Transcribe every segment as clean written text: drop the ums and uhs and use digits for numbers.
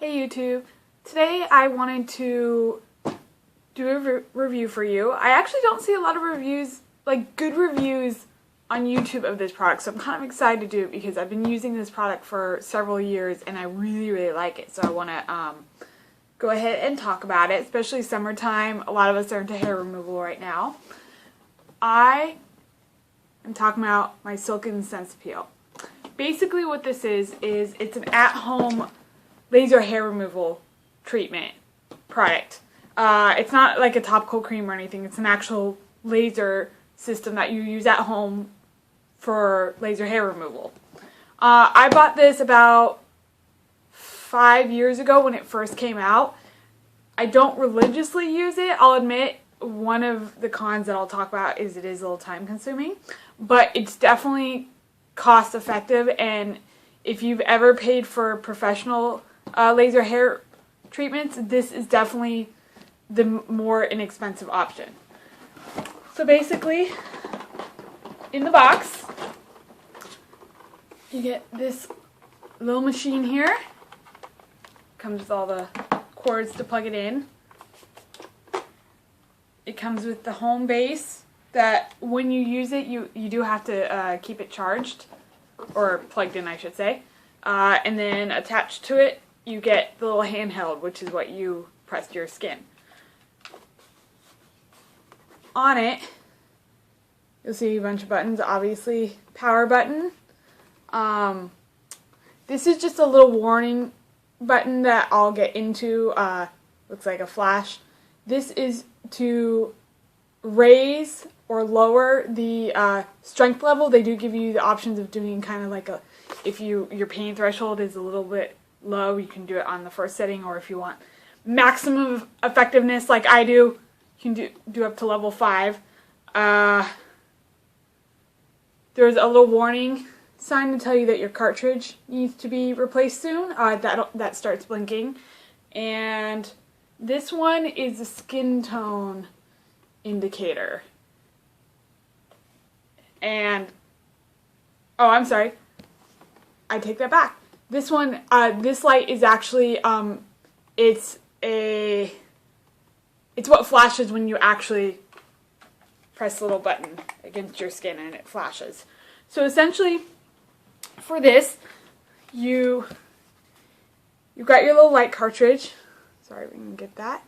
Hey YouTube! Today I wanted to do a review for you. I actually don't see a lot of reviews, like good reviews on YouTube of this product, so I'm kind of excited to do it because I've been using this product for several years and I really like it, so I want to go ahead and talk about it, especially summertime. A lot of us are into hair removal right now. I am talking about my Silken Sensepil. Basically what this is it's an at-home laser hair removal treatment product. It's not like a topical cream or anything. It's an actual laser system that you use at home for laser hair removal. I bought this about 5 years ago when it first came out. I don't religiously use it. I'll admit one of the cons that I'll talk about is it is a little time consuming, but it's definitely cost effective, and if you've ever paid for professional laser hair treatments, this is definitely the more inexpensive option. So basically, in the box, you get this little machine here. Comes with all the cords to plug it in. It comes with the home base that when you use it, you do have to keep it charged, or plugged in, I should say. And then attached to it, you get the little handheld, which is what you press to your skin. On it, you'll see a bunch of buttons. Obviously, power button. This is just a little warning button that I'll get into. Looks like a flash. This is to raise or lower the strength level. They do give you the options of doing kind of like if your pain threshold is a little bit low, you can do it on the first setting, or if you want maximum effectiveness like I do, you can do up to level 5. There's a little warning sign to tell you that your cartridge needs to be replaced soon. That starts blinking. And this one is a skin tone indicator. And, oh, I'm sorry. I take that back. This one, this light is actually, it's what flashes when you actually press the little button against your skin and it flashes. So essentially, for this, you've got your little light cartridge. Sorry, we can get that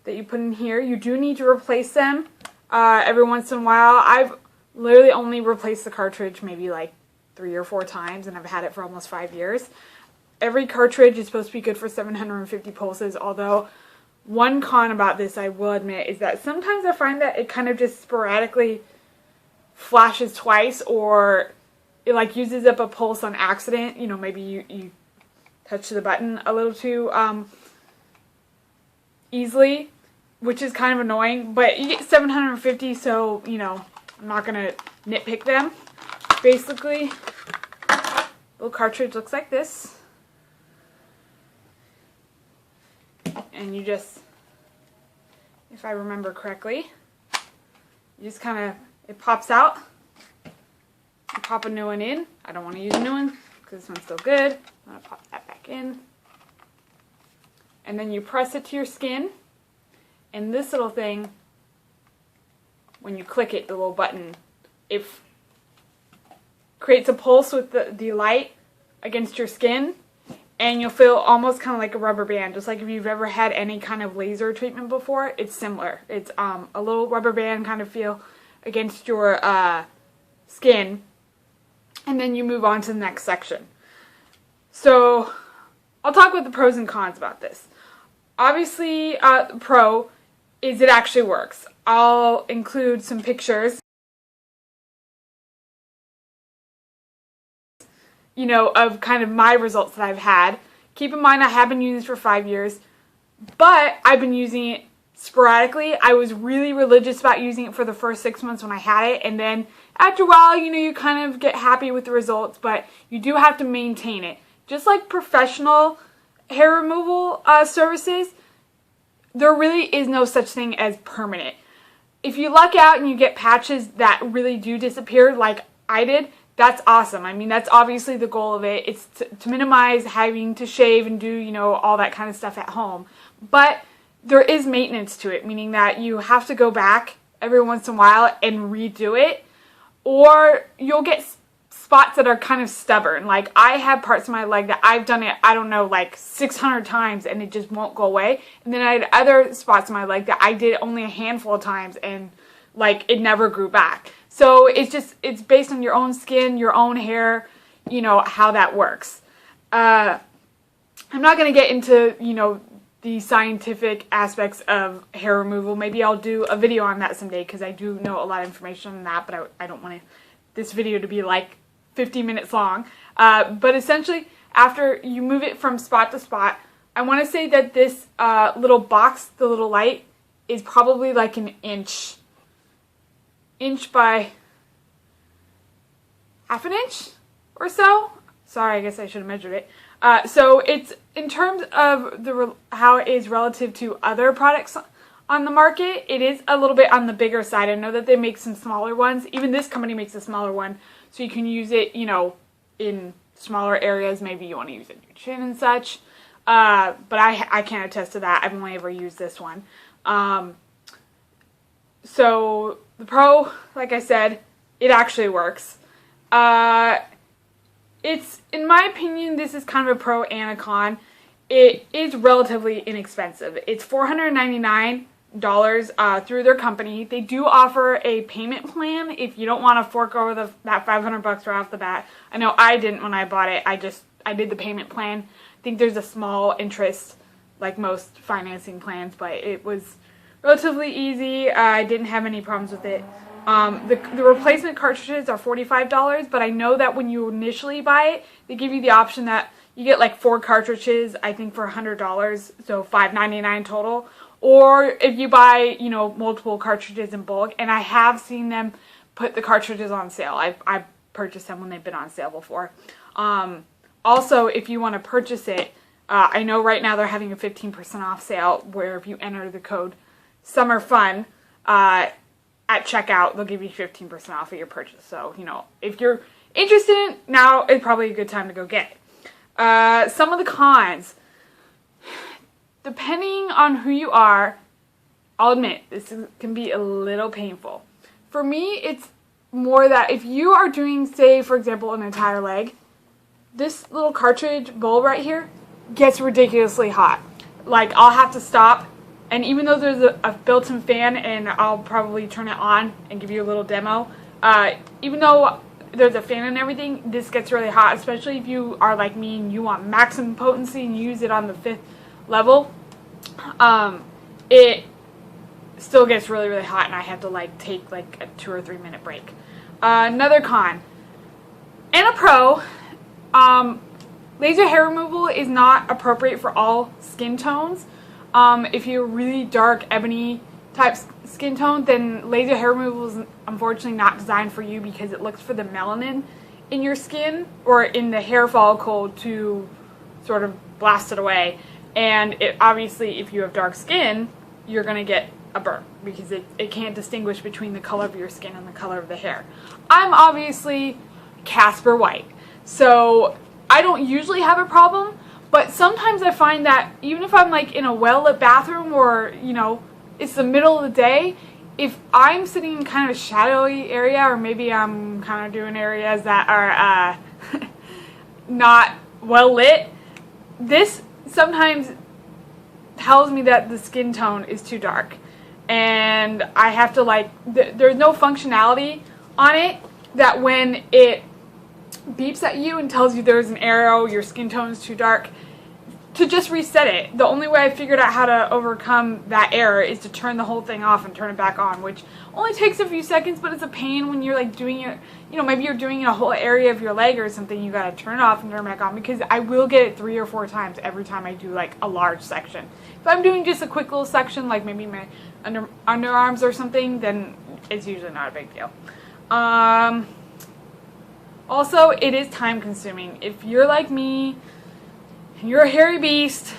you put in here. You do need to replace them every once in a while. I've literally only replaced the cartridge maybe like 3 or 4 times, and I've had it for almost 5 years. Every cartridge is supposed to be good for 750 pulses, although one con about this, I will admit, is that sometimes I find that it kind of just sporadically flashes twice, or it like uses up a pulse on accident. You know, maybe you touch the button a little too easily, which is kind of annoying, but you get 750, so, you know, I'm not going to nitpick them. Basically, little cartridge looks like this. And you just, if I remember correctly, you just kind of, it pops out. You pop a new one in. I don't want to use a new one because this one's still good. I'm going to pop that back in. And then you press it to your skin. And this little thing, when you click it, the little button, it creates a pulse with the light against your skin, and you'll feel almost kind of like a rubber band. Just like if you've ever had any kind of laser treatment before, it's similar. It's a little rubber band kind of feel against your skin, and then you move on to the next section. So I'll talk about the pros and cons about this. Obviously, the pro is it actually works. I'll include some pictures, you know, of kind of my results that I've had. Keep in mind I have been using this for 5 years, but I've been using it sporadically. I was really religious about using it for the first 6 months when I had it, and then after a while, you know, you kind of get happy with the results, but you do have to maintain it. Just like professional hair removal services, there really is no such thing as permanent. If you luck out and you get patches that really do disappear like I did, that's awesome. I mean, that's obviously the goal of it. It's to minimize having to shave and do, you know, all that kind of stuff at home. But there is maintenance to it, meaning that you have to go back every once in a while and redo it, or you'll get spots that are kind of stubborn. Like, I have parts of my leg that I've done it, I don't know, like 600 times and it just won't go away. And then I had other spots in my leg that I did only a handful of times and like it never grew back. So it's based on your own skin, your own hair, you know, how that works. I'm not going to get into, you know, the scientific aspects of hair removal. Maybe I'll do a video on that someday because I do know a lot of information on that, but I don't want this video to be like 50 minutes long. But essentially, after you move it from spot to spot, I want to say that this little box, the little light, is probably like an inch by half an inch or so. Sorry, I guess I should have measured it. So it's, in terms of how it is relative to other products on the market, it is a little bit on the bigger side. I know that they make some smaller ones. Even this company makes a smaller one, so you can use it, you know, in smaller areas. Maybe you want to use it in your chin and such. But I can't attest to that. I've only ever used this one. So the Pro, like I said, it actually works. It's, in my opinion, this is kind of a pro and a con. It is relatively inexpensive. It's $499 through their company. They do offer a payment plan if you don't want to fork over that $500 right off the bat. I know I didn't when I bought it. I did the payment plan. I think there's a small interest, like most financing plans, but it was relatively easy. I didn't have any problems with it. The replacement cartridges are $45, but I know that when you initially buy it, they give you the option that you get like 4 cartridges, I think for $100, so $5.99 total. Or if you buy, you know, multiple cartridges in bulk, and I have seen them put the cartridges on sale. I've purchased them when they've been on sale before. Also, if you want to purchase it, I know right now they're having a 15% off sale where if you enter the code SUMMERFUN, at checkout, they'll give you 15% off of your purchase. So, you know, if you're interested in it, now is probably a good time to go get it. Some of the cons. Depending on who you are, I'll admit, can be a little painful. For me, it's more that if you are doing, say, for example, an entire leg, this little cartridge bulb right here gets ridiculously hot. Like, I'll have to stop. And even though there's a built-in fan, and I'll probably turn it on and give you a little demo, even though there's a fan and everything, this gets really hot, especially if you are like me and you want maximum potency and use it on the 5th level. It still gets really, really hot, and I have to like take like a 2 or 3 minute break. Another con, and a pro, laser hair removal is not appropriate for all skin tones. If you're really dark ebony type skin tone, then laser hair removal is unfortunately not designed for you because it looks for the melanin in your skin or in the hair follicle to sort of blast it away. And obviously, if you have dark skin, you're going to get a burn because it can't distinguish between the color of your skin and the color of the hair. I'm obviously Casper White, so I don't usually have a problem. But sometimes I find that even if I'm like in a well-lit bathroom or, you know, it's the middle of the day, if I'm sitting in kind of a shadowy area, or maybe I'm kind of doing areas that are not well lit, this sometimes tells me that the skin tone is too dark. And I have to like, there's no functionality on it that when it beeps at you and tells you there's an arrow, your skin tone is too dark, to just reset it. The only way I figured out how to overcome that error is to turn the whole thing off and turn it back on, which only takes a few seconds, but it's a pain when you're like doing it, you know, maybe you're doing a whole area of your leg or something, you gotta turn it off and turn it back on, because I will get it 3 or 4 times every time I do like a large section. If I'm doing just a quick little section, like maybe my underarms or something, then it's usually not a big deal. Also, it is time consuming. If you're like me, you're a hairy beast,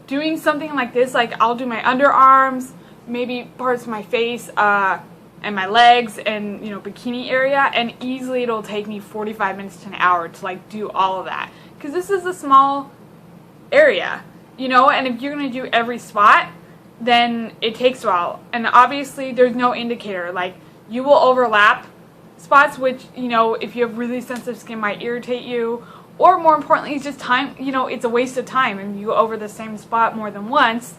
doing something like this, like I'll do my underarms, maybe parts of my face, and and my legs and, you know, bikini area, and easily it'll take me 45 minutes to an hour to like do all of that, because this is a small area, you know, and if you're going to do every spot, then it takes a while. And obviously there's no indicator, like you will overlap spots, which, you know, if you have really sensitive skin might irritate you, or more importantly, it's just time, you know, it's a waste of time, and you go over the same spot more than once,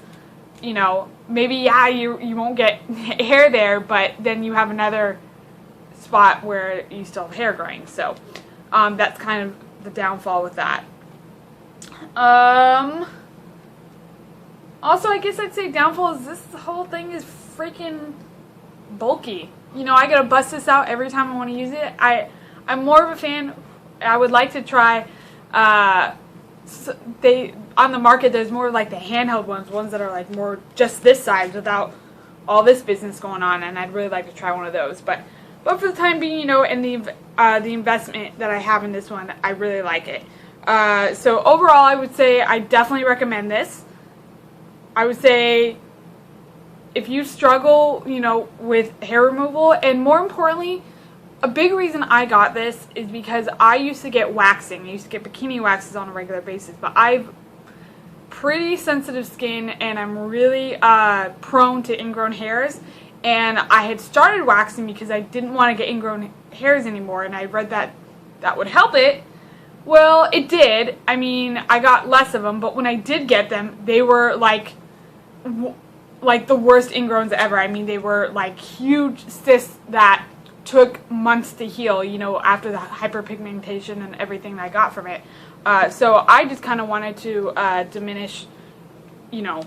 you know, maybe, yeah, you won't get hair there, but then you have another spot where you still have hair growing. So that's kind of the downfall with that. Also, I guess I'd say downfall is this whole thing is freaking bulky. You know, I gotta bust this out every time I want to use it. I'm more of a fan. I would like to try, on the market there's more like the handheld ones that are like more just this size without all this business going on, and I'd really like to try one of those. But for the time being, you know, and the investment that I have in this one, I really like it. So overall, I would say I definitely recommend this. I would say if you struggle, you know, with hair removal, and more importantly, a big reason I got this is because I used to get waxing. I used to get bikini waxes on a regular basis, but I've pretty sensitive skin, and I'm really prone to ingrown hairs, and I had started waxing because I didn't want to get ingrown hairs anymore, and I read that that would help it. Well, it did. I mean, I got less of them, but when I did get them, they were like the worst ingrowns ever. I mean, they were like huge cysts that took months to heal, you know, after the hyperpigmentation and everything that I got from it. So I just kind of wanted to diminish, you know,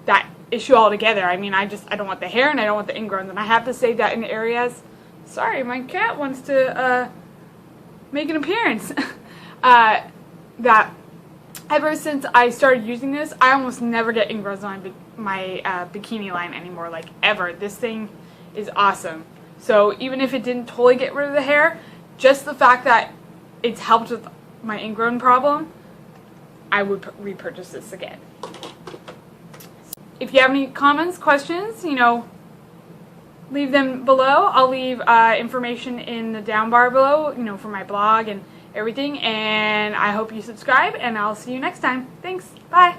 that issue altogether. I mean, I don't want the hair, and I don't want the ingrowns, and I have to say that in areas. Sorry, my cat wants to make an appearance. That ever since I started using this, I almost never get ingrowns on my bikini line anymore, like ever. This thing is awesome. So even if it didn't totally get rid of the hair, just the fact that it's helped with my ingrown problem, I would repurchase this again. If you have any comments, questions, you know, leave them below. I'll leave information in the down bar below, you know, for my blog and everything. And I hope you subscribe, and I'll see you next time. Thanks. Bye.